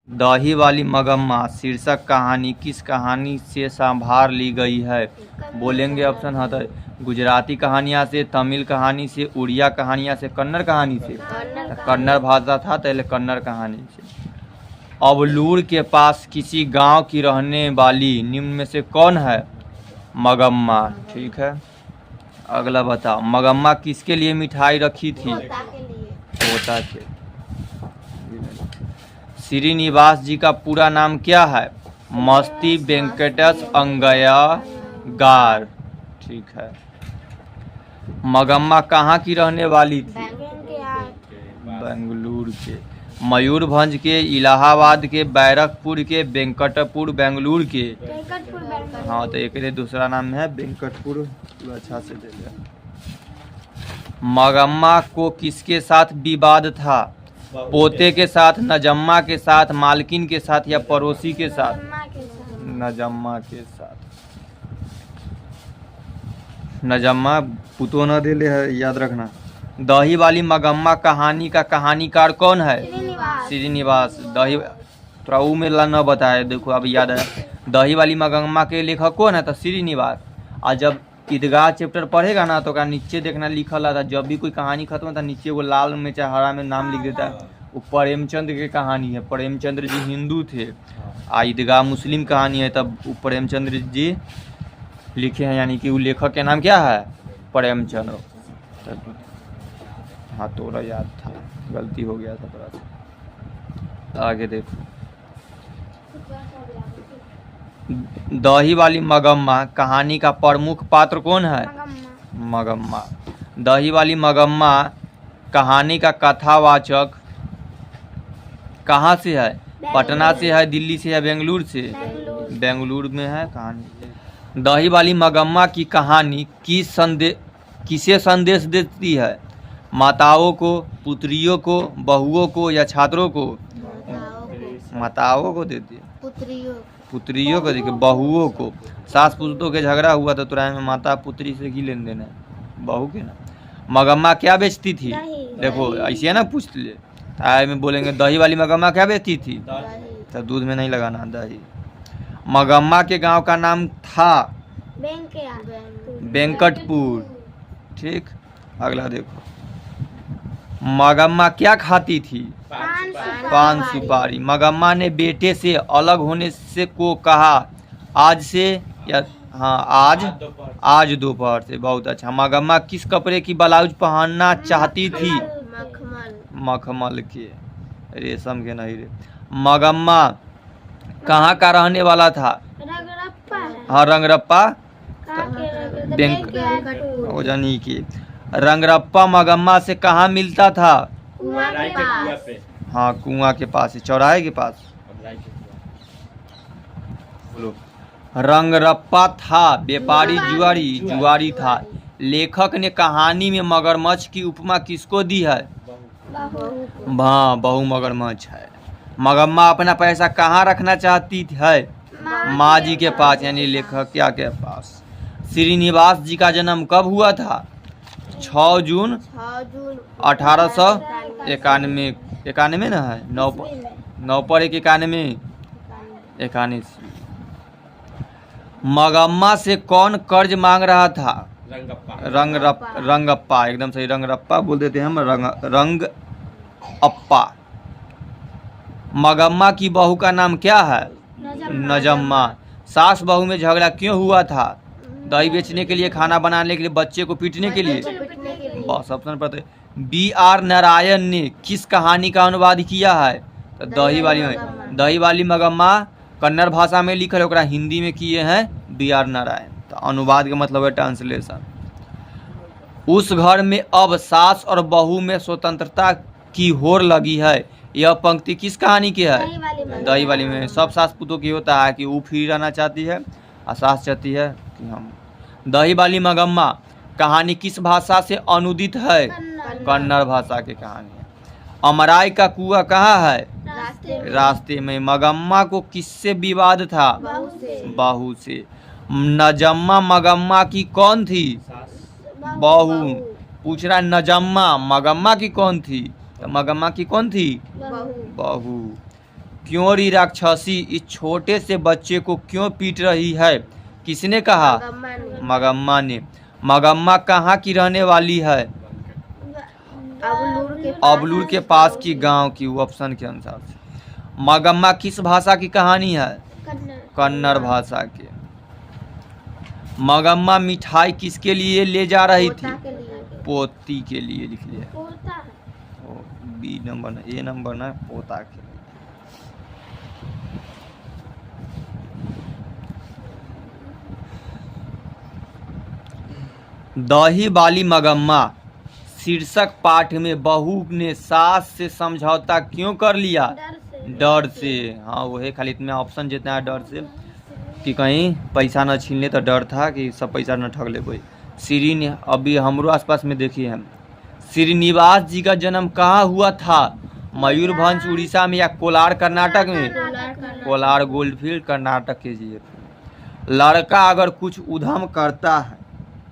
दही वाली मगम्मा शीर्षक कहानी किस कहानी से संभार ली गई है? बोलेंगे ऑप्शन है तो गुजराती कहानियाँ से, तमिल कहानी से, उड़िया कहानियाँ से, कन्नड़ कहानी से। कन्नड़ भाषा था तो कन्नड़ कहानी से। अवलूर के पास किसी गांव की रहने वाली निम्न में से कौन है? मगम्मा। ठीक है, अगला बताओ। मगम्मा किसके लिए मिठाई रखी थी? तोता के। श्रीनिवास जी का पूरा नाम क्या है? मस्ती वेंकटेश अयंगार। ठीक है। मगम्मा कहाँ की रहने वाली थी? बेंगलुरु के। मयूरभंज के, इलाहाबाद के, बैरकपुर के, वेंकटपुर बेंगलुरु के। हाँ तो एक दूसरा नाम है वेंकटपुर। अच्छा से दे दिया। मगम्मा को किसके साथ विवाद था? पोते के साथ, नजम्मा के साथ, मालकिन के साथ या पड़ोसी के साथ? नजम्मा के साथ। नजम्मा पुतो न दे ले है, याद रखना। दही वाली मगम्मा कहानी का कहानीकार कौन है? श्रीनिवास। दही थोड़ा ऊ में न बताया, देखो अब याद है। दही वाली मगम्मा के लेखक कौन है? तो श्रीनिवास। और जब ईदगाह चैप्टर पढ़ेगा ना तो नीचे देखना लिखल आता, जब भी कोई कहानी खत्म होता है नीचे वो लाल में चाहे हरा में नाम लिख देता है, वो प्रेमचंद की कहानी है। प्रेमचंद्र जी हिंदू थे, ईदगाह मुस्लिम कहानी है, तब वो प्रेमचंद्र जी लिखे हैं, यानी कि वो लेखक के नाम क्या है? प्रेमचंद। हाँ तोरा याद था, गलती हो गया था थोड़ा सा। आगे देखो। दही वाली मगम्मा कहानी का प्रमुख पात्र कौन है? मगम्मा। दही वाली मगम्मा कहानी का कथावाचक कहाँ से है? पटना से है, दिल्ली से है, बेंगलुरु से? बेंगलुरु में है कहानी। दही वाली मगम्मा की कहानी किसे संदेश देती है? माताओं को, पुत्रियों को, बहुओं को या छात्रों को? माताओं को देती है। पुत्रियों को देखिए, बहुओं को। सास पुतों के झगड़ा हुआ तो तुरंत में माता पुत्री से की लेन देन है? बहू के ना। मगम्मा क्या बेचती थी? देखो ऐसे है ना, पूछ ले आए में बोलेंगे दही वाली मगम्मा क्या बेचती थी? तो दूध में नहीं लगाना, दही। मगम्मा के गांव का नाम था वेंकटपुर। ठीक, अगला देखो। मगम्मा क्या खाती थी? पान सुपारी। मगम्मा ने बेटे से अलग होने से को कहा आज से या हाँ आज दोपहर से। बहुत अच्छा। मगम्मा किस कपड़े की ब्लाउज पहनना चाहती थी? मखमल के, रेशम के नहीं रे। मगम्मा कहाँ का रहने वाला था? हाँ रंगरप्पा जानी की। रंगरप्पा मगम्मा से कहाँ मिलता था? हाँ कुआं के पास, चौराहे के पास। बोलो। रंगरप्पा था व्यापारी, जुआरी था। लेखक ने कहानी में मगरमच्छ की उपमा किसको दी है? हाँ बहु मगरमच्छ है। मगम्मा अपना पैसा कहाँ रखना चाहती है? माँ जी के पास, यानी लेखक क्या के पास। श्रीनिवास जी का जन्म कब हुआ था? 6 जून 1891 ना है, 9 पर 91। मगम्मा से कौन कर्ज मांग रहा था? रंगप्पा। एकदम सही, रंगरप्पा बोल देते हैं हम, रंगअप्पा। मगम्मा की बहू का नाम क्या है? नजम्मा। सास बहू में झगड़ा क्यों हुआ था? दही बेचने के लिए, खाना बनाने के लिए, बच्चे को पीटने के लिए? बस ऑप्शन पर। B.R. नारायण ने किस कहानी का अनुवाद किया है? तो दही वाली मगम्मा कन्नड़ भाषा में लिखल, ओकरा हिंदी में किए हैं B.R. नारायण। तो अनुवाद का मतलब है ट्रांसलेशन। उस घर में अब सास और बहू में स्वतंत्रता की होड़ लगी है। यह पंक्ति किस कहानी की है? दही वाली में। सब सास पुतों की होता है कि वो फ्री रहना चाहती है और सास चाहती है कि हम। दही वाली मगम्मा कहानी किस भाषा से अनुदित है? कन्नड़ भाषा की कहानी है। अमराई का कुआं कहाँ है? रास्ते में। मगम्मा को किससे विवाद था? बहू से। नजम्मा मगम्मा की कौन थी? बहू। पूछ रहा है नजम्मा मगम्मा की कौन थी? तो मगम्मा की कौन थी? बहू। क्यों री राक्षसी इस छोटे से बच्चे को क्यों पीट रही है? किसने कहा? मगम्मा ने। मगम्मा कहाँ की रहने वाली है? अबलूर के पास की गांव की। वो ऑप्शन के अनुसार से। मगम्मा किस भाषा की कहानी है? कन्नड़ भाषा के। मगम्मा मिठाई किसके लिए ले जा रही थी? पोती के लिए। लिख लिया। बी नंबर ना, ए नंबर ना, पोता के लिए। दही वाली मगम्मा शीर्षक पाठ में बहू ने सास से समझौता क्यों कर लिया? डर से। हाँ वही, खाली इतना ऑप्शन जितना है डर से कि कहीं पैसा न छीन ले, तो डर था कि सब पैसा न ठग ले कोई। श्री अभी हमरो आसपास में देखिए हम, श्रीनिवास जी का जन्म कहाँ हुआ था? मयूरभंज उड़ीसा में या कोलार कर्नाटक में? कोलार गोल्डफील्ड कर्नाटक के जी। लड़का अगर कुछ उधम करता है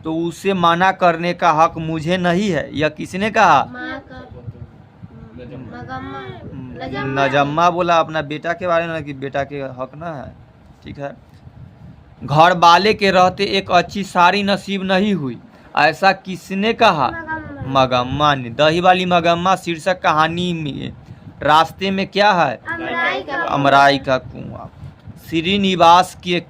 तो उसे मना करने का हक मुझे नहीं है, यह किसने कहा? नजम्मा बोला अपना बेटा के बारे में कि बेटा के हक ना है। ठीक है। घर वाले के रहते एक अच्छी सारी नसीब नहीं हुई, ऐसा किसने कहा? मगम्मा ने। दही वाली मगम्मा शीर्षक कहानी में रास्ते में क्या है? अमराई का कुआं। श्रीनिवास की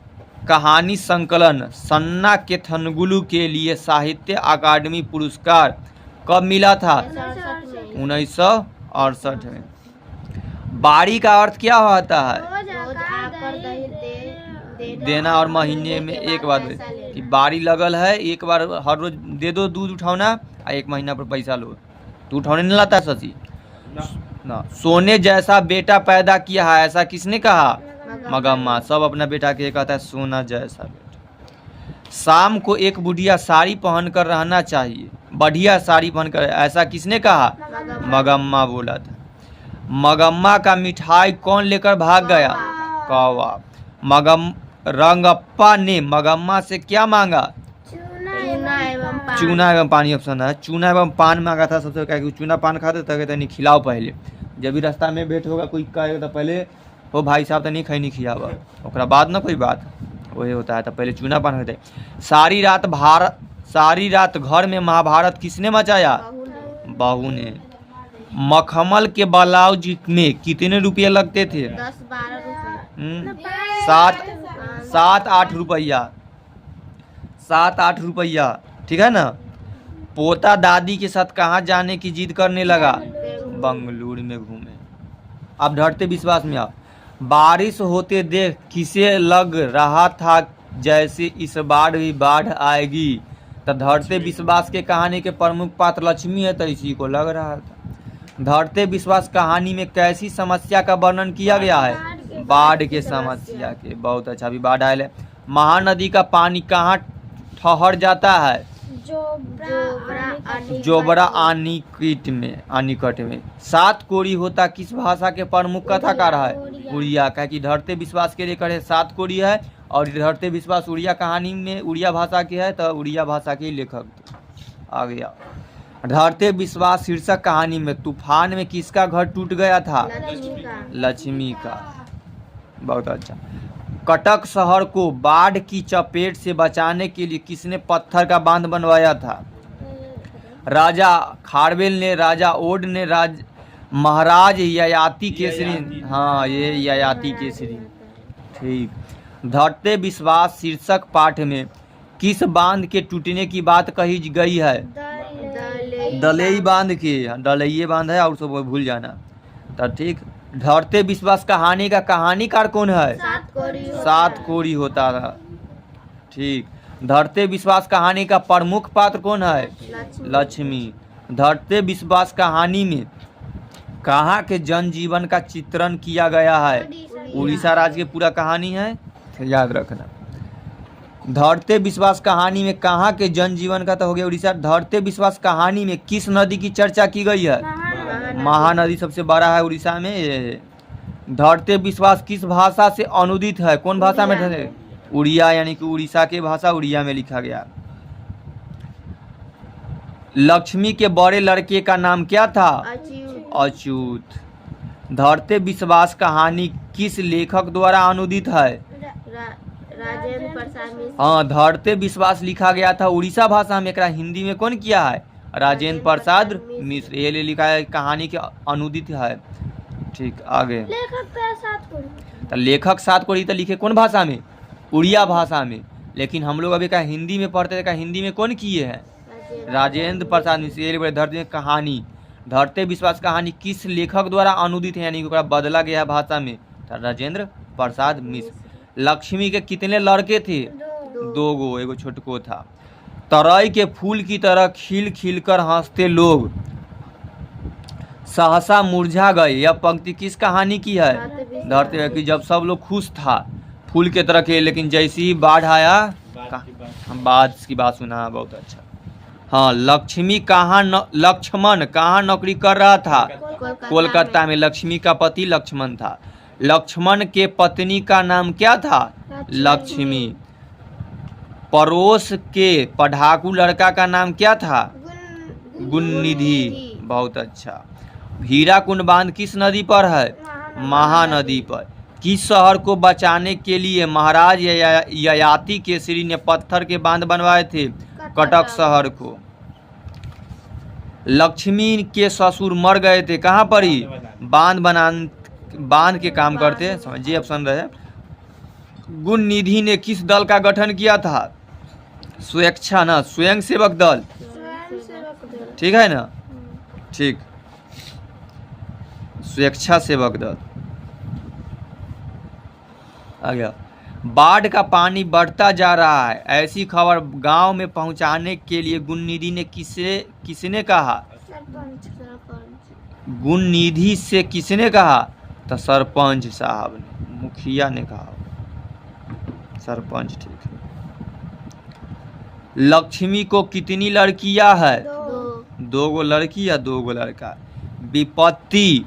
कहानी संकलन सन्ना के थनगुलू के लिए साहित्य अकादमी पुरस्कार कब मिला था? 1968 में। बारी का अर्थ क्या होता है? देना। और महीने में एक बार कि बारी लगल है, एक बार हर रोज दे दो दूध उठाना, और एक महीना पर पैसा लो। तू उठाने नहीं लाता सची ना। सोने जैसा बेटा पैदा किया है, ऐसा किसने कहा? मगम्मा। सब अपना बेटा के कहता है सोना जैसा बेटा। शाम को एक बुढ़िया साड़ी पहनकर रहना चाहिए, बढ़िया साड़ी पहनकर, ऐसा किसने कहा? मगम्मा बोला था। मगम्मा का मिठाई कौन लेकर भाग गया? कौवा। रंगप्पा ने मगम्मा से क्या मांगा? चूना एवं पानी। ऑप्शन है चूना एवं पान मांगा था सबसे। क्या चूना पान खाते तो नहीं खिलाओ पहले, जब भी रास्ता में भेंट होगा कोई कहेगा तो पहले हो भाई साहब तो नहीं खैनी खियावा, ओकरा बाद ना कोई बात। वही होता है, तो पहले चूना पान खाते। सारी रात घर में महाभारत किसने मचाया? बहू ने। मखमल के ब्लाउज में कितने रुपये लगते थे? 10-12 रुपये। 7-8 रुपया। 7-8 रुपया। ठीक है ना। पोता दादी के साथ कहाँ जाने की जिद करने लगा? बंगलुरु में घूमे। अब ढरते विश्वास में आओ। बारिश होते देख किसे लग रहा था जैसे इस बार भी बाढ़ आएगी? तो धरते विश्वास के कहानी के प्रमुख पात्र लक्ष्मी है, तो इसी को लग रहा था। धरते विश्वास कहानी में कैसी समस्या का वर्णन किया गया है? बाढ़ के समस्या के। बहुत अच्छा। भी बाढ़ आए। महानदी का पानी कहाँ ठहर जाता है? जोबरा आनिकट में। 7 कोड़ी होता किस भाषा के प्रमुख कथाकार है? उड़िया। कहे कि धरते विश्वास के लिए करे 7 कोड़ी है, और धरते विश्वास उड़िया कहानी में उड़िया भाषा के है, तो उड़िया भाषा के लेखक आ गया। धरते विश्वास शीर्षक कहानी में तूफान में किसका घर टूट गया था? लक्ष्मी का। बहुत अच्छा। कटक शहर को बाढ़ की चपेट से बचाने के लिए किसने पत्थर का बांध बनवाया था? राजा खारवेल ने, राजा ओड ने, महाराज ययाति केसरी। हाँ ये ययाति केसरी। ठीक। धरते विश्वास शीर्षक पाठ में किस बांध के टूटने की बात कही गई है? दलई बांध की। दलइये बांध है, और सब भूल जाना। तो ठीक। धरते विश्वास कहानी का कहानीकार कौन है? 7 कोड़ी होता था। ठीक। धरते विश्वास कहानी का प्रमुख पात्र कौन है? लक्ष्मी। धरते विश्वास कहानी में कहाँ के जनजीवन का चित्रण किया गया है? उड़ीसा राज्य की पूरा कहानी है, याद रखना। धरते विश्वास कहानी में कहाँ के जनजीवन का तो हो गया उड़ीसा। धरते विश्वास कहानी में किस नदी की चर्चा की गई है? महानदी सबसे बड़ा है उड़ीसा में। धरते विश्वास किस भाषा से अनुदित है? कौन भाषा में है? उड़िया, यानी कि उड़ीसा की भाषा उड़िया में लिखा गया। लक्ष्मी के बड़े लड़के का नाम क्या था? अच्युत। धरते विश्वास कहानी किस लेखक द्वारा अनुदित है? राजेंद्र प्रसाद मिश्र। हाँ, धरते विश्वास लिखा गया था उड़ीसा भाषा में, एकरा हिंदी में कौन किया है? राजेंद्र प्रसाद मिश्र। ये लिखा है कहानी के अनुदित है। ठीक, आगे। लेखक का साथ कोई। तो लेखक सात कोड़ी तो लिखे कौन भाषा में? उड़िया भाषा में। लेकिन हम लोग अभी का हिंदी में पढ़ते थे, का हिंदी में कौन किए हैं? राजेंद्र प्रसाद मिश्र। ये बड़े धरते कहानी, धरते विश्वास कहानी किस लेखक द्वारा अनुदित है, यानी कि ओकरा बदला गया है भाषा में? तो राजेंद्र प्रसाद मिश्र। लक्ष्मी के कितने लड़के थे? दो गो, एगो छोटको था। तरई के फूल की तरह खिल खिल कर हंसते लोग सहसा मुरझा गए। यह पंक्ति किस कहानी की है? धरते कि जब सब लोग खुश था फूल के तरह के, लेकिन जैसे ही बाढ़ आया, बाढ़ की बात सुना, बहुत अच्छा। हाँ, लक्ष्मण कहाँ नौकरी कर रहा था? कोलकाता में। लक्ष्मी का पति लक्ष्मण था। लक्ष्मण के पत्नी का नाम क्या था? लक्ष्मी। पड़ोस के पढ़ाकू लड़का का नाम क्या था? गुणनिधि। बहुत अच्छा। हीराकुंड बांध किस नदी पर है? महानदी पर। किस शहर को बचाने के लिए महाराज ययाति केसरी ने पत्थर के बांध बनवाए थे? कटक शहर को। लक्ष्मी के ससुर मर गए थे, कहाँ पर ही? बांध के काम करते, समझिए ऑप्शन रहे। गुणनिधि ने किस दल का गठन किया था? स्वेच्छा ना, स्वयं सेवक दल। ठीक है ना? ठीक, स्वेच्छा सेवक दल। आ गया। बाढ़ का पानी बढ़ता जा रहा है, ऐसी खबर गांव में पहुंचाने के लिए गुणनिधि ने किसने कहा? गुणनिधि से किसने कहा? तो सरपंच साहब ने, मुखिया ने कहा, सरपंच। ठीक है। लक्ष्मी को कितनी लड़कियां है? दो गो लड़की या दो गो लड़का। विपत्ति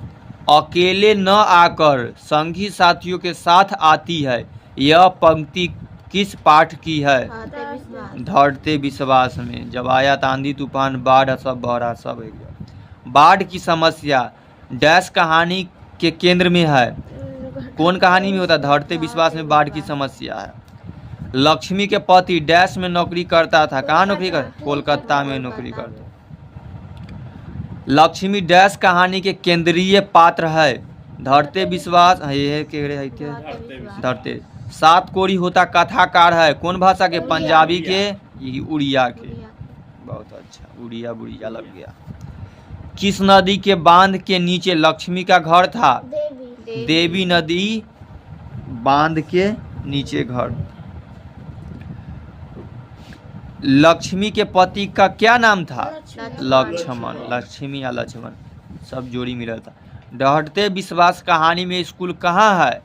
अकेले न आकर संगी साथियों के साथ आती है। यह पंक्ति किस पाठ की है? धरते विश्वास में। जब आया आंधी तूफान बाढ़ सब बहरा सब एक गया। बाढ़ की समस्या डैश कहानी के केंद्र में है? कौन कहानी में होता है? धरते विश्वास में बाढ़ की समस्या है। लक्ष्मी के पति डैश में नौकरी करता था, कहाँ नौकरी करता? कोलकाता में नौकरी करता। लक्ष्मी डैश कहानी के केंद्रीय पात्र है? धरते विश्वास धरते। सात कोरी होता कथाकार है, कौन भाषा के? पंजाबी के, उड़िया के। बहुत अच्छा, उड़िया बुड़िया लग गया। किस नदी के बांध के नीचे लक्ष्मी का घर था? देवी नदी बांध के नीचे घर। लक्ष्मी के पति का क्या नाम था? लक्ष्मण। लक्ष्मी या लक्ष्मण सब जोड़ी मिला था। धरते विश्वास कहानी में स्कूल कहाँ है?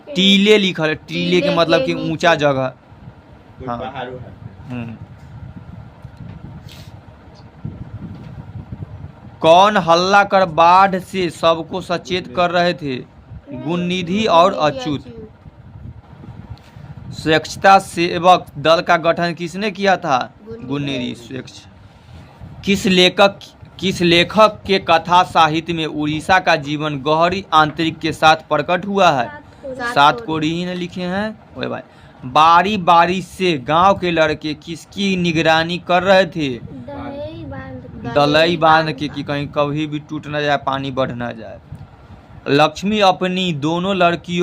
टीले लिखल है। टीले के मतलब कि ऊंचा जगह। हाँ। कौन हल्ला कर बाढ़ से सबको सचेत कर रहे थे? गुणनिधि और अच्युत। स्वच्छता सेवक दल का गठन किसने किया था? गुणनिधि। स्वच्छ। किस लेखक के कथा साहित्य में उड़ीसा का जीवन गहरी आंतरिक के साथ प्रकट हुआ है? सात कोरी ही ने लिखे हैं। ओए भाई, बारी बारी से गांव के लड़के किसकी निगरानी कर रहे थे? दलई बांध के, कि कहीं कभी भी टूट न जाए, पानी बढ़ न जाए। लक्ष्मी अपनी दोनों लड़की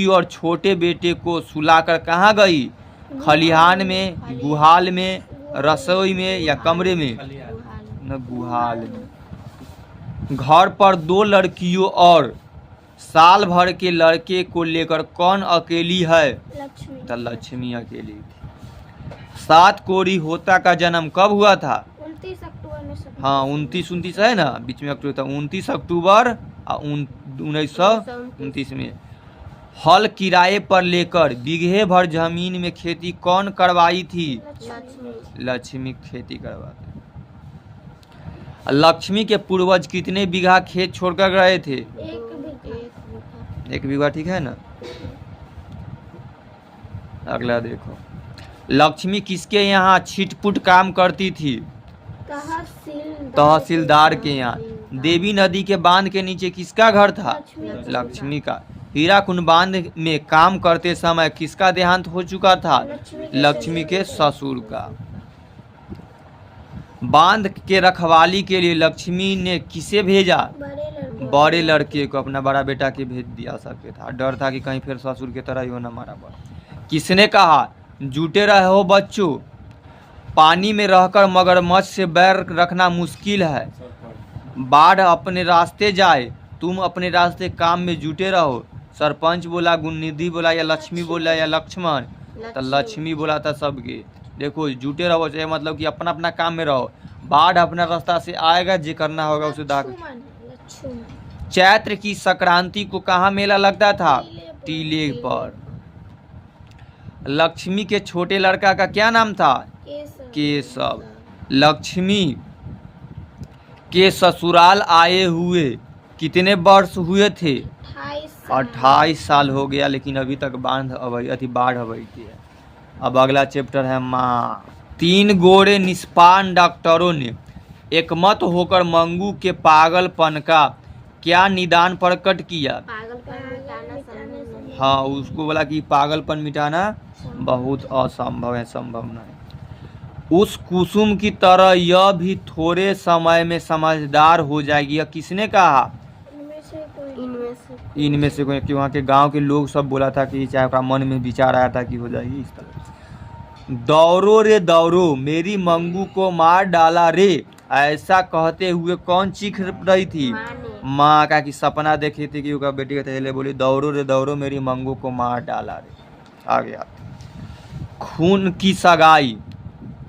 और छोटे बेटे को सुलाकर कहाँ गई? खलिहान में, गुहाल में, रसोई में या कमरे में? न, गुहाल में। घर पर दो लड़कियों और साल भर के लड़के को लेकर कौन अकेली है? तो लक्ष्मी अकेली थी। सात कोरी होता का जन्म कब हुआ था? 29 अक्टूबर में। हाँ, 29 है ना, बीच में अक्टूबर था। 29 अक्टूबर 1929 में। हल किराए पर लेकर बीघे भर जमीन में खेती कौन करवाई थी? लक्ष्मी खेती करवाती। लक्ष्मी के पूर्वज कितने बीघा खेत छोड़कर गए थे? 1 बीघा। ठीक है ना? अगला देखो। लक्ष्मी किसके यहाँ छिटपुट काम करती थी? तहसीलदार के यहाँ। देवी नदी के बांध के नीचे किसका घर था? लक्ष्मी का। हीराकुंड बांध में काम करते समय किसका देहांत हो चुका था? लक्ष्मी के ससुर का। बांध के रखवाली के लिए लक्ष्मी ने किसे भेजा? बड़े लड़के को, अपना बड़ा बेटा के भेज दिया सकते था, डर था कि कहीं फिर ससुर की तरह ही होना मारा पड़ा। किसने कहा जुटे रहो बच्चों, पानी में रहकर मगरमच्छ से बैर रखना मुश्किल है, बाढ़ अपने रास्ते जाए, तुम अपने रास्ते काम में जुटे रहो। सरपंच बोला, गुणनिधि बोला, या लक्ष्मी बोला, या लक्ष्मण? तो लक्ष्मी बोला था सबके। देखो जुटे रहो चाहे मतलब कि अपना अपना काम में रहो, बाढ़ अपना रास्ता से आएगा, जो करना होगा उसे दाग। चैत्र की संक्रांति को कहाँ मेला लगता था? टीले पर। लक्ष्मी के छोटे लड़का का क्या नाम था? केशव। लक्ष्मी के ससुराल आए हुए कितने वर्ष हुए थे? 28 साल हो गया, लेकिन अभी तक बाढ़ अभी है। अब अगला चैप्टर है माँ। 3 गोरे निष्पान डॉक्टरों ने एकमत होकर मंगू के पागलपन का क्या निदान प्रकट किया? हाँ, उसको बोला कि पागलपन मिटाना बहुत असंभव है, संभव नहीं। उस कुसुम की तरह यह भी थोड़े समय में समझदार हो जाएगी। यह किसने कहा? इनमें से कोई, कि वहाँ के गांव के लोग सब बोला था कि चाहे मन में विचार आया था कि हो जाएगी इस तरह। दौड़ो रे दौड़ो, मेरी मंगू को मार डाला रे, ऐसा कहते हुए कौन चीख रही थी? माँ का कि सपना देखे थे कि उसका बेटी के तहले बोली दौड़ो रे दौड़ो, मेरी मंगू को मार डाला रे। आ गया। खून की सगाई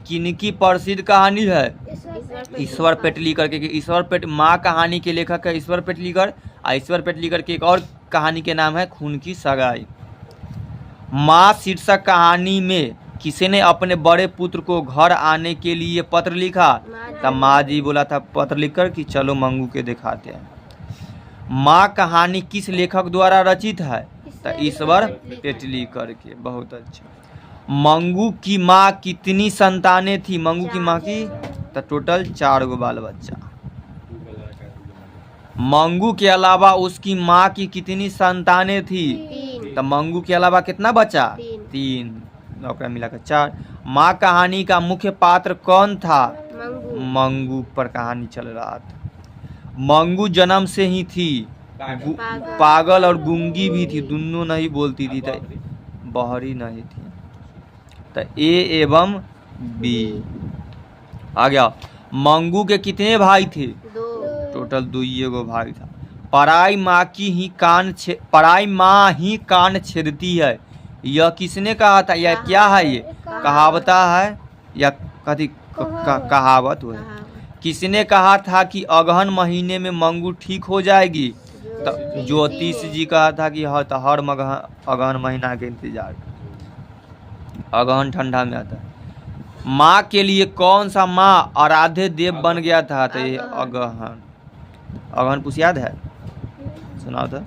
किनकी प्रसिद्ध कहानी है? ईश्वर पेटलीकर के। ईश्वर माँ कहानी के लेखक है ईश्वर पेटलीकर, और ईश्वर पेटलीकर की एक और कहानी के नाम है खून की सगाई। माँ शीर्षक कहानी में किसी ने अपने बड़े पुत्र को घर आने के लिए पत्र लिखा? तब माँ जी बोला था पत्र लिखकर कि चलो मंगू के दिखाते हैं। माँ कहानी किस लेखक द्वारा रचित है? तो ईश्वर पेटलीकर के। बहुत अच्छा। मंगू की माँ कितनी संतानें थी? मंगू की माँ की तो टोटल 4 गो बाल बच्चा। मंगू के अलावा उसकी माँ की कितनी संतानें थी? तो मंगू के अलावा कितना बचा? 3। नौकरा मिलाकर 4। माँ कहानी का मुख्य पात्र कौन था? मंगू पर कहानी चल रहा था। मंगू जन्म से ही थी पागल और गूंगी भी थी, दोनों नहीं बोलती थी, तो बहरी नहीं थी। तो ए एवं बी आ गया। मंगू के कितने भाई थे? टोटल 2 गो भाई था। पराई माँ ही कान छेदती है, यह किसने कहा था? यह क्या है? ये कहावता है या कथी कहावत हुआ? किसने कहा था कि अगहन महीने में मंगू ठीक हो जाएगी? तो ज्योतिष जी कहा था कि हर अगहन महीना के इंतजार। अगहन ठंडा में आता है। माँ के लिए कौन सा माँ आराध्य देव बन गया था? तो ये अगहन कुछ याद है? सुनाओ तो।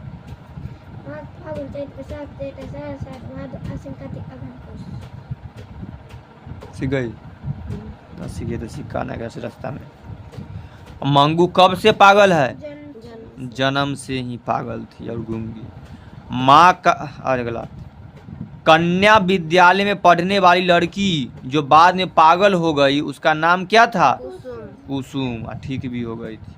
सीख गई? ना सीखे तो सिखाना कैसे रास्ता में। मंगू कब से पागल है? जन्म से ही पागल थी और गूंगी। माँ का अगला। कन्या विद्यालय में पढ़ने वाली लड़की जो बाद में पागल हो गई उसका नाम क्या था? कुसुम। ठीक भी हो गई थी।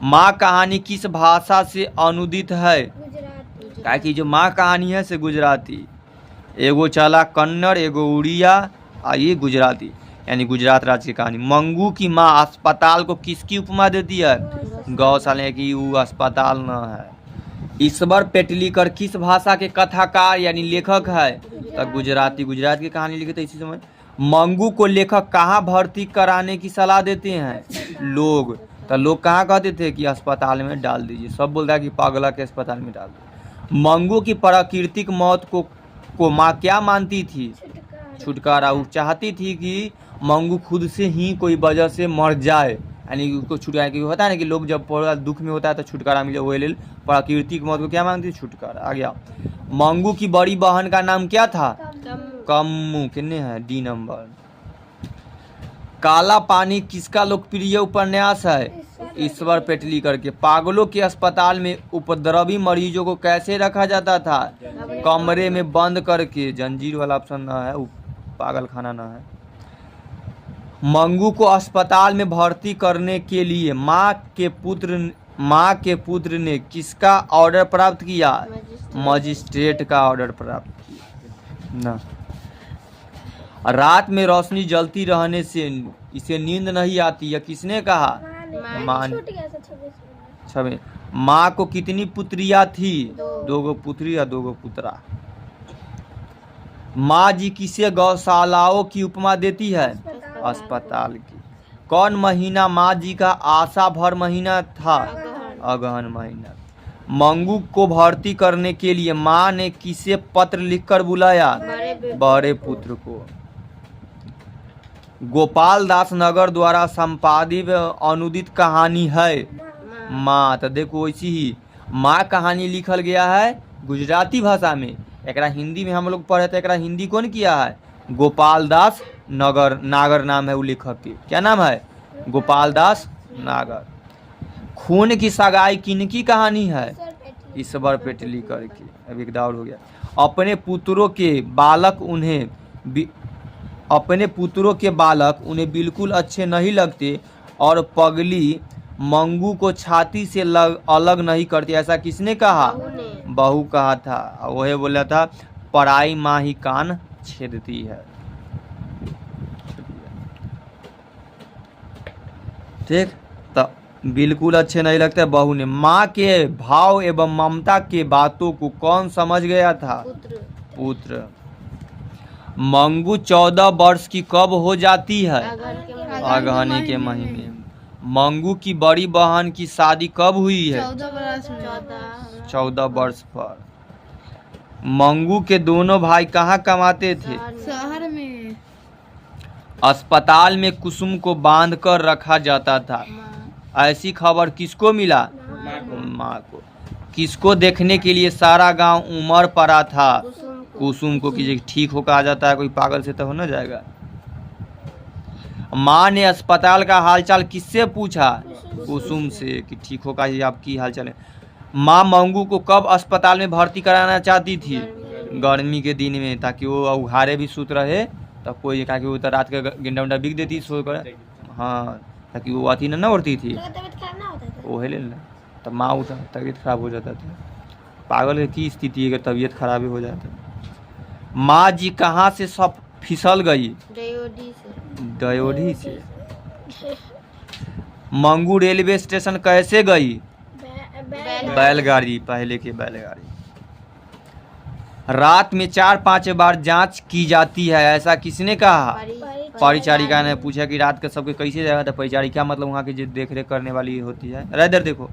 माँ कहानी किस भाषा से अनुदित है? क्या कि जो माँ कहानी है से गुजराती। एगो चला कन्नड़, एगो उड़िया, और ये गुजराती, यानी गुजरात राज्य की कहानी। मंगू की माँ अस्पताल को किसकी उपमा देती है? गौशाला की। वो अस्पताल न है। ईश्वर पेटलीकर किस भाषा के कथाकार यानी लेखक है? तो गुजराती की कहानी लिखी। तो इसी समय मंगू को लेखक कहाँ भर्ती कराने की सलाह देते हैं? लोग। तो लोग कहाँ कहते थे कि अस्पताल में डाल दीजिए, सब बोलता है कि पागला के अस्पताल में डाल दो। मंगू की प्राकृतिक मौत को माँ क्या मानती थी? छुटकारा। वो चाहती थी कि मंगू खुद से ही कोई वजह से मर जाए, यानी उसको छुटकारा। क्योंकि होता है ना कि लोग जब पूरा दुख में होता है तो छुटकारा मिले, वो ले प्राकृतिक मौत को क्या मांगती? छुटकारा। आ गया। मंगू की बड़ी बहन का नाम क्या था? कम्मू। कितने है? D number. काला पानी किसका लोकप्रिय उपन्यास है? ईश्वर पेटली करके। पागलों के अस्पताल में उपद्रवी मरीजों को कैसे रखा जाता था? कमरे में बंद करके। जंजीर वाला ऑप्शन ना है, पागल खाना ना है। मंगू को अस्पताल में भर्ती करने के लिए माँ के पुत्र ने किसका ऑर्डर प्राप्त किया? मजिस्ट्रेट का ऑर्डर प्राप्त किया ना। रात में रोशनी जलती रहने से इसे नींद नहीं आती, यह किसने कहा? माँ ने। छूट गया था 26 में। छवि माँ को कितनी पुत्रियां थी? 2 पुत्री या 2 पुत्रा। माँ जी किसे गौशालाओं की उपमा देती है? अस्पताल की। कौन महीना माँ जी का आशा भर महीना था? अगहन महीना। मंगू को भर्ती करने के लिए माँ ने किसे पत्र लिखकर बुलाया? बड़े पुत्र को। गोपाल दास नगर द्वारा संपादित अनुदित कहानी है माँ। तो देखो वैसी ही माँ कहानी लिखल गया है गुजराती भाषा में। एकरा हिंदी में हम लोग पढ़े तो एकरा हिंदी कौन किया है? गोपाल दास नागर नाम है वो लेखक के। क्या नाम है? गोपाल दास नागर। खून की सगाई किनकी कहानी है? ईश्वर पेटली करके। अब एक दौड़ हो गया। अपने पुत्रों के बालक उन्हें बिल्कुल अच्छे नहीं लगते और पगली मंगू को छाती से अलग नहीं करती, ऐसा किसने कहा? बहू कहा था। वह बोला था पराई माँ ही कान छेदती है। ठीक, तो बिल्कुल अच्छे नहीं लगते बहू ने। माँ के भाव एवं ममता के बातों को कौन समझ गया था? पुत्र। मंगू 14 वर्ष की कब हो जाती है? अगहनी के महीने। मंगू की बड़ी बहन की शादी कब हुई है? 14 वर्ष पर। मंगू के दोनों भाई कहाँ कमाते थे? शहर में। अस्पताल में कुसुम को बांध कर रखा जाता था, ऐसी खबर किसको मिला? माँ को। किसको देखने के लिए सारा गांव उमड़ पड़ा था? कुसुम को। कि ठीक होकर आ जाता है कोई पागल से तो हो ना जाएगा। माँ ने अस्पताल का हालचाल किससे पूछा? कुसुम से कि ठीक होकर आपकी हालचाल है। माँ मंगू को कब अस्पताल में भर्ती कराना चाहती थी? गर्मी के दिन में, ताकि वो उघारे भी सूत रहे। तब कोई कहा कि वो तो रात के गेंडा उंडा बिक देती सो कर। हाँ, ताकि वो अथी ना उड़ती थी वही ले ना। तब माँ उठा तबीयत खराब हो जाता था। पागल की स्थिति है कि तबीयत खराब ही हो जाता। माँ जी कहाँ से सब फिसल गई? डयोडी से। मंगू रेलवे स्टेशन कैसे गई? बैलगाड़ी, पहले की बैलगाड़ी। रात में 4-5 बार जांच की जाती है, ऐसा किसने कहा? परिचारिका ने पूछा कि रात का सबके कैसे जाएगा? तो परिचारिका मतलब वहाँ की जो देख रेख करने वाली होती है। इधर देखो।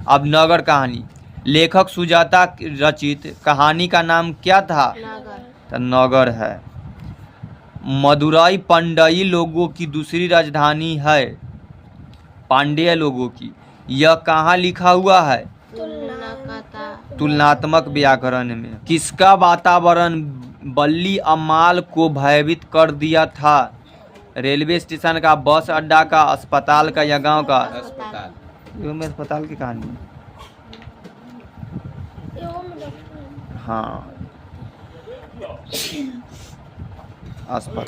अब नगर कहानी। लेखक सुजाता रचित कहानी का नाम क्या था? तो नगर है। मदुराई पंडई लोगों की दूसरी राजधानी है, पांड्य लोगों की। यह कहाँ लिखा हुआ है? तुलनात्मक व्याकरण में। किसका वातावरण बल्ली अम्माल को भयभीत कर दिया था? रेलवे स्टेशन का, बस अड्डा का, अस्पताल का या गांव का? अस्पताल की कहानी है। हाँ, अस्पताल।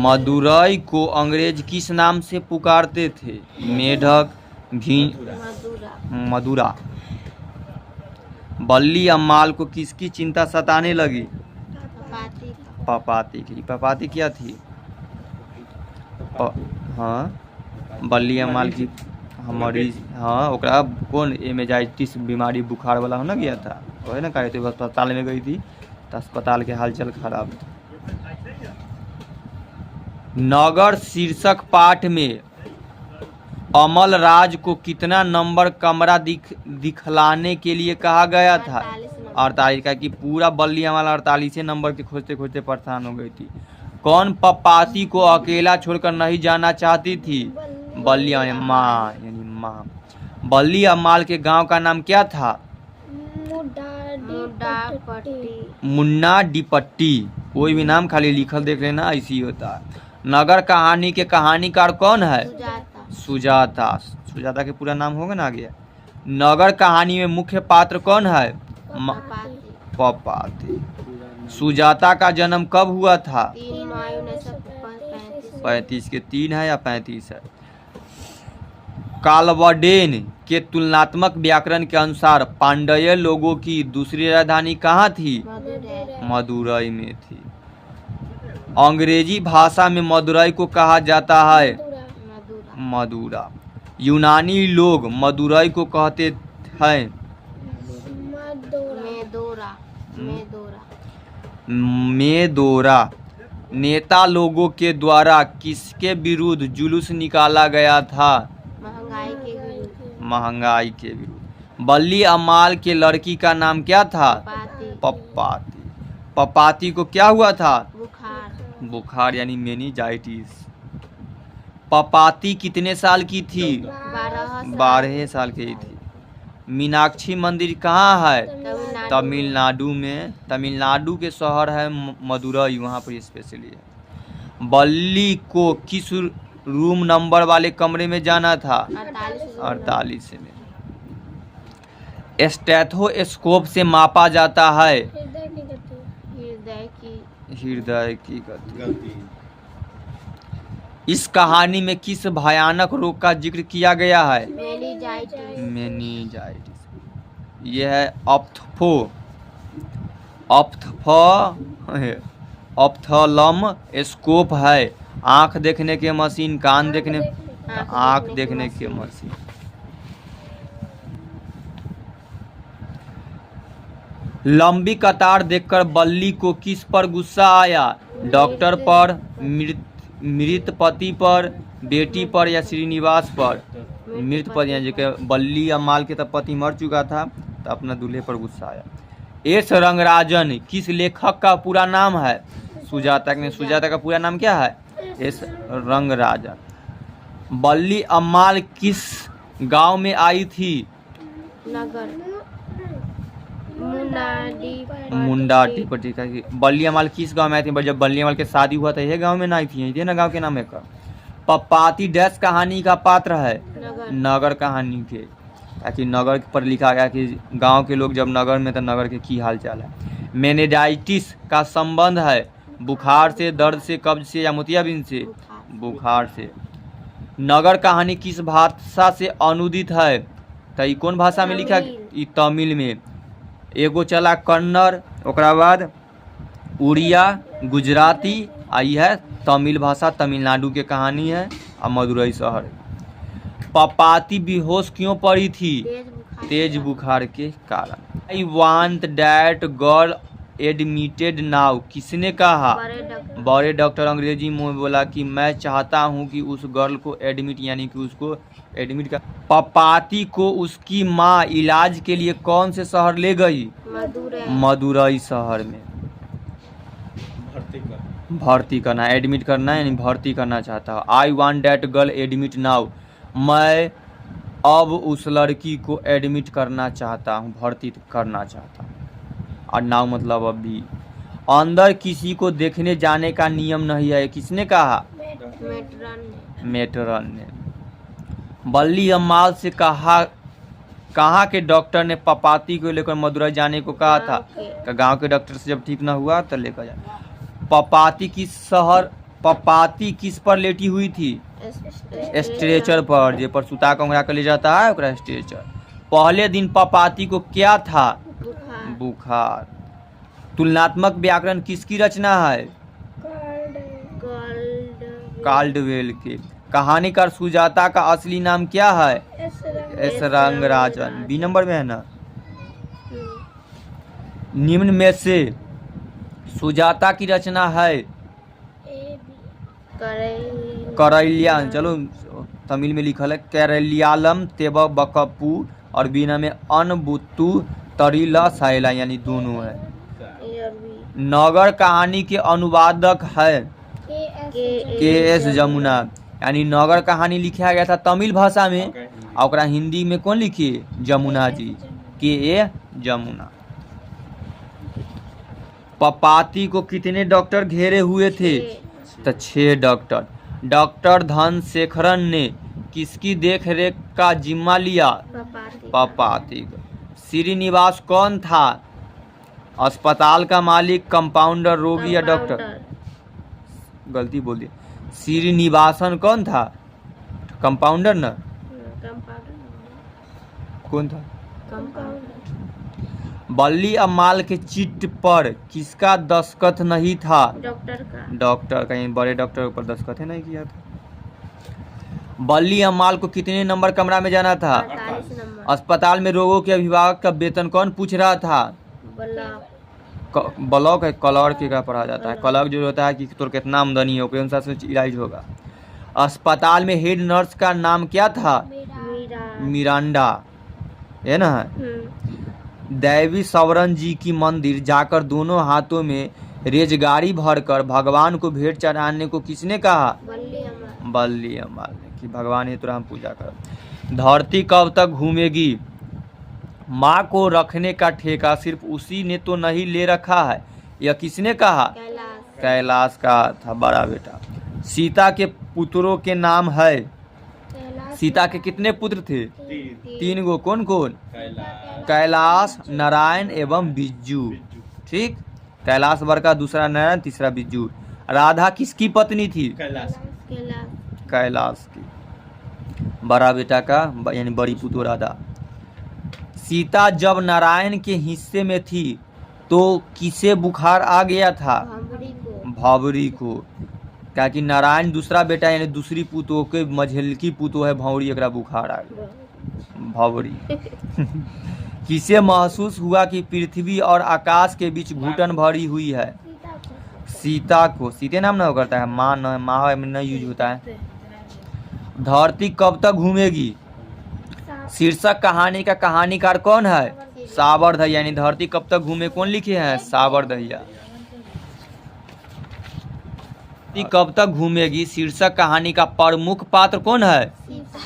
मदुरई को अंग्रेज किस नाम से पुकारते थे? मेढक, मदुरा। बल्ली अम्माल को किसकी चिंता सताने लगी? पपाती की। पपाती क्या थी? हाँ, बल्ली अम्माल की मरीज। हाँ, ओकरा कौन एमेजाइटिस बीमारी बुखार वाला हो ना गया था, वही ना कहे थे। अस्पताल में गई थी तो अस्पताल के हालचाल खराब था। नगर शीर्षक पाठ में अमल राज को कितना नंबर कमरा दिखलाने के लिए कहा गया था? 48 का। कि पूरा बल्ली अमल 48 नंबर के खोजते खोजते परेशान हो गई थी। कौन पपाती को अकेला छोड़कर नहीं जाना चाहती थी? बल्ली माँ, यानी माँ। बल्ली अम्माल के गांव का नाम क्या था? मुन्ना डिपट्टी। कोई भी नाम खाली लिखल देख लेना, ऐसी होता है। नगर कहानी के कहानीकार कौन है? सुजाता। सुजाता के पूरा नाम होगा ना आगे। नगर कहानी में मुख्य पात्र कौन है? पाती। पपाती। सुजाता का जन्म कब हुआ था? 3 मई 1935। 35 के 3 है या 35 है? काल्वडेन के तुलनात्मक व्याकरण के अनुसार पांड्य लोगों की दूसरी राजधानी कहाँ थी? मदुरै। मदुरई में थी। अंग्रेजी भाषा में मदुरई को कहा जाता है मदुरा। मदुरा। यूनानी लोग मदुरई को कहते हैं मेदोरा। मेदोरा। नेता लोगों के द्वारा किसके विरुद्ध जुलूस निकाला गया था? महंगाई के विरुद्ध। महंगाई के विरुद्ध। बल्ली अम्माल के लड़की का नाम क्या था? पाती। पपाती। पपाती को क्या हुआ था? बुखार। बुखार यानी मेनिंजाइटिस। पपाती कितने साल की थी? 12 साल की थी। मीनाक्षी मंदिर कहाँ है? तमिलनाडु में। तमिलनाडु के शहर है मदुरई, वहाँ पर स्पेशली है। बल्ली को किस रूम नंबर वाले कमरे में जाना था? 48 में। स्टेथोस्कोप से मापा जाता है हृदय की गति। इस कहानी में किस भयानक रोग का जिक्र किया गया है? मेनिंजाइटिस। यह है ऑप्थलम स्कोप है। आँख देखने के मशीन, कान देखने, आँख देखने के मशीन। लंबी कतार देखकर बल्ली को किस पर गुस्सा आया? डॉक्टर पर, मृत पति पर, बेटी पर या श्रीनिवास पर? मृत पति यानी कि बल्ली अम्माल के तब पति मर चुका था, तो अपना दूल्हे पर गुस्सा आया। एस रंगराजन किस लेखक का पूरा नाम है? सुजाता का पूरा नाम क्या है? एस रंगराजन। बल्ली अम्माल किस गांव में आई थी? नगर। मुंडाटी पट्टी का। बल्ली अम्माल किस गांव में आई थी? जब बल्ली अम्माल के शादी हुआ था यह गांव में ना आई थी, यही ना गांव के नाम है का। पपाती डैश कहानी का पात्र है? नगर कहानी के। ताकि नगर पर लिखा गया कि गांव के लोग जब नगर में तो नगर के की हाल चाल है। मेनिंजाइटिस का संबंध है बुखार से, दर्द से, कब्ज से या मोतियाबिंद से? बुखार से। नगर कहानी किस भाषा से अनुदित है? तो ई कौन भाषा में लिखा? ई तमिल में। एगो चला कन्नड़, ओकरा बाद उड़िया, गुजराती, आई है तमिल भाषा, तमिलनाडु के कहानी है और मदुरई शहर। पपाती बेहोश क्यों पड़ी थी? तेज बुखार के कारण। I want that girl admitted now किसने कहा? बड़े डॉक्टर अंग्रेजी में बोला कि मैं चाहता हूं कि उस गर्ल को एडमिट यानी कि उसको एडमिट कर। पपाती को उसकी माँ इलाज के लिए कौन से शहर ले गई? मदुरई शहर में। भर्ती करना, एडमिट करना यानी भर्ती करना चाहता है। I want that girl admit now, मैं अब उस लड़की को एडमिट करना चाहता हूँ, भर्ती करना चाहता हूँ। और नाउ मतलब अभी। अंदर किसी को देखने जाने का नियम नहीं है, किसने कहा? मेटरन ने। बल्ली अम्माल से कहाँ के डॉक्टर ने पपाती को लेकर मदुरई जाने को कहा था? गांव के डॉक्टर से जब ठीक ना हुआ तो लेकर जाए। पपाती किस पर लेटी हुई थी? स्ट्रेचर पर, जे पर सुता के ले जाता है ओकरा स्ट्रेचर। पहले दिन पपाती को क्या था? बुखार। तुलनात्मक व्याकरण किसकी रचना है? काल्डवेल के। कहानीकार सुजाता का असली नाम क्या है? एस रंगराजन। बी नंबर में है ना। निम्न में से सुजाता की रचना है? करैलियान, चलो तमिल में लिखल है कैरलियालम तेब बकपू, और बीना में अनबुत्तु तरीला साइला यानी दोनों है। नगर कहानी के अनुवादक है के एस जमुना, यानी नगर कहानी लिखा गया था तमिल भाषा में और हिंदी में कौन लिखिए? जमुना जी, के ए जमुना। पपाती को कितने डॉक्टर घेरे हुए थे? तो 6 डॉक्टर। डॉक्टर धनशेखरन ने किसकी देख रेख का जिम्मा लिया? पपाती पपाती। श्रीनिवास कौन था? अस्पताल का मालिक, कंपाउंडर, रोगी या डॉक्टर? गलती बोल दी। श्रीनिवासन कौन था? कंपाउंडर ना? कौन था? बल्ली अम्माल के चिट पर किसका दस्तखत नहीं था? डॉक्टर का डॉक्टर, कहीं बड़े डॉक्टर पर दस्तखत ही नहीं किया था। बल्ली अम्माल को कितने नंबर कमरा में जाना था? 48 नंबर अस्पताल में रोगों के अभिभावक का वेतन कौन पूछ रहा था? ब्लॉक है, क्लर्क का पढ़ा जाता है। क्लर्क जो होता है कि तोर कितना आमदनी है, उसके अनुसार से इलाज होगा। अस्पताल में हेड नर्स का नाम क्या था? मिरांडा, है ना? देवी सवरन जी की मंदिर जाकर दोनों हाथों में रेजगारी भरकर भगवान को भेंट चढ़ाने को किसने कहा? बल्ली अम्माल ने, कि भगवान ये तो हम पूजा कर। धरती कब तक घूमेगी? माँ को रखने का ठेका सिर्फ उसी ने तो नहीं ले रखा है, यह किसने कहा? कैलाश का था बड़ा बेटा। सीता के पुत्रों के नाम है? सीता के कितने पुत्र थे? 3 गो। कौन कौन? कैलाश, नारायण एवं बिज्जू। ठीक, कैलाश बड़का, दूसरा नारायण, तीसरा बिज्जू। राधा किसकी पत्नी थी? कैलाश की, बड़ा बेटा का यानी बड़ी पुत्र राधा। सीता जब नारायण के हिस्से में थी तो किसे बुखार आ गया था? भंवरी को। क्या कि नारायण दूसरा बेटा यानी दूसरी पुतो के मझिलकी पुतो है भंवरी, एकरा बुखार आ गया, भंवरी। किसे महसूस हुआ कि पृथ्वी और आकाश के बीच घुटन भरी हुई है? सीता को। सीते नाम ना करता है, माँ न, माँ में नहीं यूज होता है। धरती कब तक घूमेगी? शीर्षक कहानी का कहानीकार कौन है? सावरदहिया, यानी धरती कब तक घूमे कौन लिखे हैं? सावरदहिया। धरती कब तक घूमेगी शीर्षक कहानी का प्रमुख पात्र कौन है?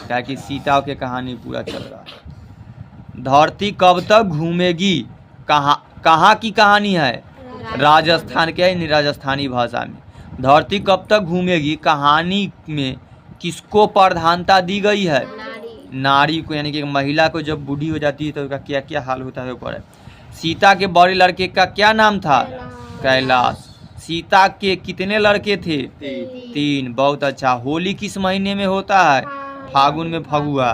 क्या कि सीता के कहानी पूरा चल रहा है। धरती कब तक घूमेगी कहाँ की कहानी है? राजस्थान के, यानी राजस्थानी भाषा में। धरती कब तक घूमेगी कहानी में किसको प्रधानता दी गई है? नारी को, यानी कि महिला को जब बूढ़ी हो जाती है तो उसका क्या क्या हाल होता है ऊपर है। सीता के बड़े लड़के का क्या नाम था? कैलाश। सीता के कितने लड़के थे? 3। बहुत अच्छा। होली किस महीने में होता है? फागुन में, फगुआ।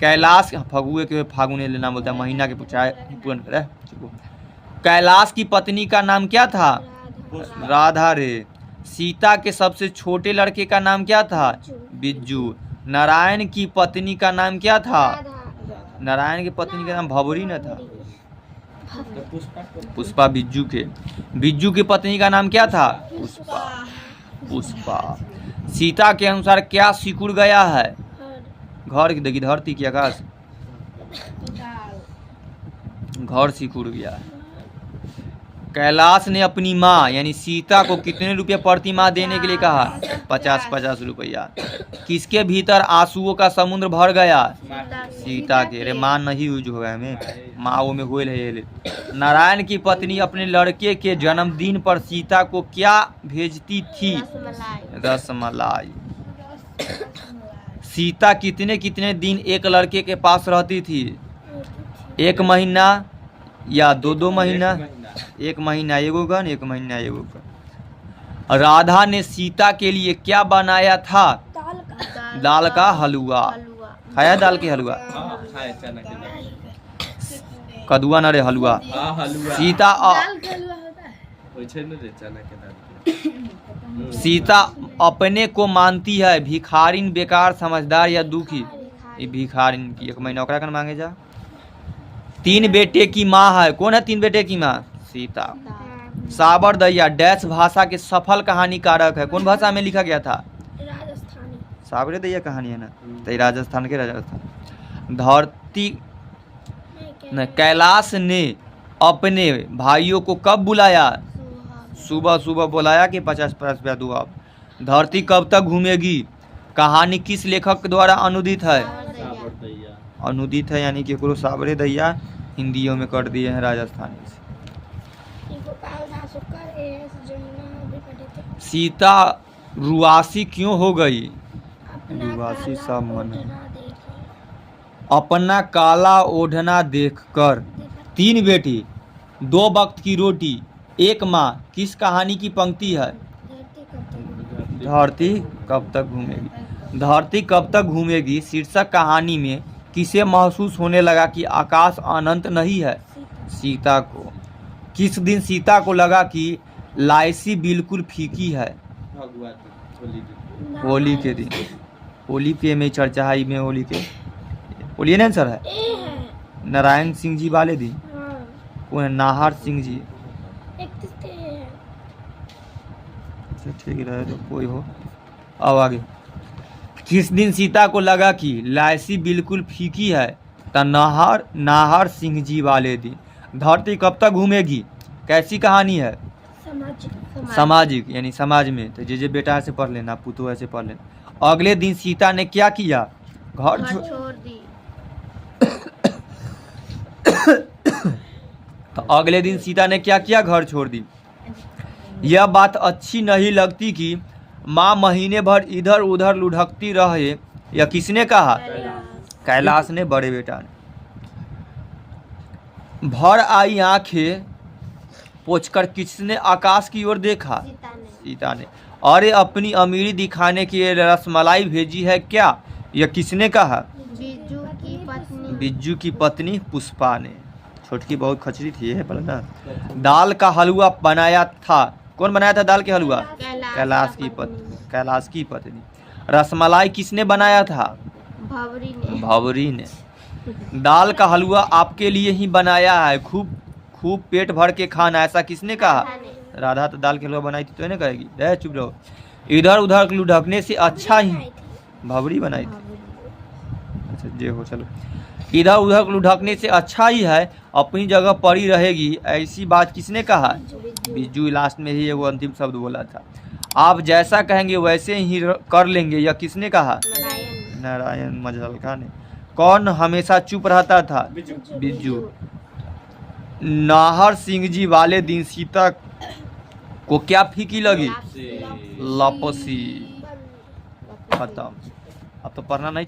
कैलाश, फगुए के फागुन लेना बोलता है, महीना के पूछा है। कैलाश की पत्नी का नाम क्या था? राधा रे। सीता के सबसे छोटे लड़के का नाम क्या था? बिज्जू। नारायण की पत्नी का नाम क्या था? नारायण की पत्नी का नाम भंवरी न था? पुष्पा। बिज्जू की पत्नी का नाम क्या था? पुष्पा। सीता के अनुसार क्या सिकुड़ गया है? घर की देखी, धरती की, आकाश। घर सिकुड़ गया है। कैलाश ने अपनी माँ यानी सीता को कितने रुपये प्रति माह देने के लिए कहा? 50 रुपया। किसके भीतर आंसुओं का समुद्र भर गया? सीता के। अरे माँ नहीं यूज होगा हमें, माँ वो में होल है। नारायण की पत्नी अपने लड़के के जन्मदिन पर सीता को क्या भेजती थी? रसमलाई। सीता कितने कितने दिन एक लड़के के पास रहती थी? 1 महीना या 2 महीना? 1 महीना एगो गन, 1 महीना एगो गन। राधा ने सीता के लिए क्या बनाया था? दाल का हलवा। खाया दाल के हलवा? कदुआ न रे, हलवा। सीता अपने को मानती है भिखारिन, बेकार, समझदार या दुखी? ये भिखारिन की। 1 महीना ओकरा कन मांगे जा। 3 बेटे की माँ है, कौन है 3 बेटे की माँ? सीता। सावरदहिया डैश भाषा के सफल कहानीकारक है, कौन भाषा में लिखा गया था? राजस्थानी। सावरदहिया कहानी है ना, तो राजस्थान के राजस्थान। धरती कैलाश ने अपने भाइयों को कब बुलाया? सुबह सुबह बुलाया कि 50 रुपया दो आप। धरती कब तक घूमेगी कहानी किस लेखक द्वारा अनुदित है? अनुदित है, यानी कि सावरदहिया हिंदियों में कर दिए हैं राजस्थानी से। सीता रुआसी क्यों हो गई? निवासी सब मन है। अपना काला ओढ़ना देखकर 3 बेटी 2 वक्त की रोटी 1 माँ किस कहानी की पंक्ति है? धरती कब तक घूमेगी। धरती कब तक घूमेगी शीर्षक कहानी में किसे महसूस होने लगा कि आकाश अनंत नहीं है? सीता को। किस दिन सीता को लगा कि लाइसी बिल्कुल फीकी है? होली के दिन। होली के में चर्चा है में होली के बोलिए ना आंसर है नारायण सिंह जी वाले दिन। कौन है? नाहर सिंह जी। अच्छा ठीक रहे तो कोई हो। अब आगे। किस दिन सीता को लगा कि लाइसी बिल्कुल फीकी है? तो नाहर सिंह जी वाले दिन। धरती कब तक घूमेगी कैसी कहानी है? सामाजिक यानी समाज में। तो जे बेटा ऐसे पढ़ लेना, पुतो ऐसे पढ़ लेना। अगले दिन सीता ने क्या किया? घर छोड़ दी। तो अगले दिन सीता ने क्या किया? घर छोड़ दी। यह बात अच्छी नहीं लगती कि माँ महीने भर इधर उधर लुढ़कती रहे। यह किसने कहा? कैलाश ने, बड़े बेटा ने। भर आई आंखें पोंछकर किसने आकाश की ओर देखा? सीता ने। अरे अपनी अमीरी दिखाने के लिए रसमलाई भेजी है क्या? यह किसने कहा? बिज्जू की पत्नी पुष्पा ने। छोटकी बहुत खचरी थी है पर ना। दाल का हलवा बनाया था। कौन बनाया था दाल के हलवा? कैलाश की पत्नी। रसमलाई किसने बनाया था? भवरी ने। दाल का हलवा आपके लिए ही बनाया है, खूब पेट भर के खाना, ऐसा किसने कहा? राधा तो दाल के हलवा बनाई थी तो नहीं कहेगी? रह चुप रहो। इधर उधर लुढ़कने से अच्छा ही भवरी बनाई थी। अच्छा जे हो चलो। इधर उधर लुढ़कने से अच्छा ही है अपनी जगह पड़ी रहेगी, ऐसी बात किसने कहा? बिज्जू लास्ट में ही वो अंतिम शब्द बोला था। आप जैसा कहेंगे वैसे ही कर लेंगे, यह किसने कहा? नारायण मजहलका ने। कौन हमेशा चुप रहता था? बिज्जू। नाहर सिंह जी वाले दिन सीता को क्या फीकी लगी? लपसी। खत्म। अब तो पढ़ना नहीं चाहिए।